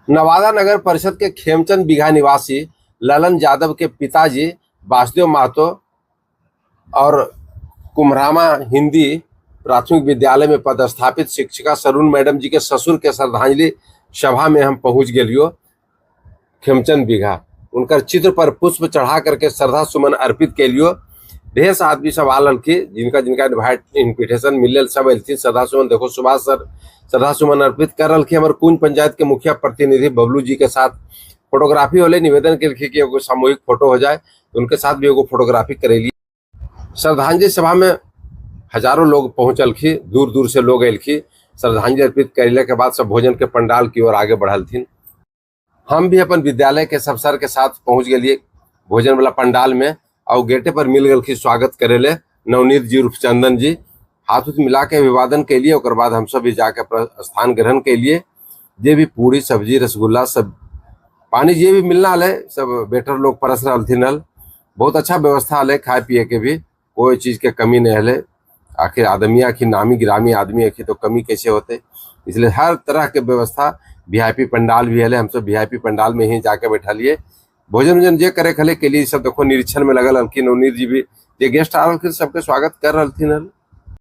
नवादा नगर परिषद के खेमचंद बीघा निवासी ललन यादव के पिताजी वासुदेव महतो और कुम्हरामा हिंदी प्राथमिक विद्यालय में पदस्थापित शिक्षिका सरून मैडम जी के ससुर के श्रद्धांजलि सभा में हम पहुंच गलियो। खेमचंद बीघा उनकर चित्र पर पुष्प चढ़ा करके श्रद्धा सुमन अर्पित के लियो। ढेर सा आदमी सब आल की जिनका जिनका इन्विटेशन मिलल सब अल्थी श्रद्धा सुमन। देखो सुभाष सर श्रद्धा सुमन अर्पित कर रही। हमारे कुंज पंचायत के मुखिया प्रतिनिधि बबलू जी के साथ फोटोग्राफी होले निवेदन के लिखे कि एगो सामूहिक फोटो हो जाए, तो उनके साथ भी एगो फोटोग्राफी करेली। श्रद्धांजलि सभा में हजारों लोग पहुंचल थी, दूर दूर से लोग अलखी। श्रद्धांजलि अर्पित करने के बाद सब भोजन के पंडाल की ओर आगे बढ़लथिन। हम भी अपन विद्यालय के सब सर के साथ पहुंच गए भोजन वाला पंडाल में और गेटे पर मिल गल स्वागत करेले नवनीत जी उर्फ चंदन जी। हाथ उथ मिला के अभिवादन के लिए और बाद हम सब भी जाके स्थान ग्रहण के लिए जे भी पूरी सब्जी रसगुल्ला सब पानी जे भी मिलना है सब बेटर लोग परस रहा। बहुत अच्छा व्यवस्था है खाए पिए के भी, कोई चीज़ के कमी नहीं है। आखिर आदमी आखिर नामी गिरामी आदमी आखिर तो कमी कैसे होते, इसलिए हर तरह के व्यवस्था। वीआईपी पंडाल भी है, हम सब वीआईपी पंडाल में ही जाके बैठा लिए। भोजन वोजन जे करे खले के लिए सब देखो निरीक्षण में लगल हल्की। नवनीत जी भी जे गेस्ट आ रहे सबके स्वागत कर रही।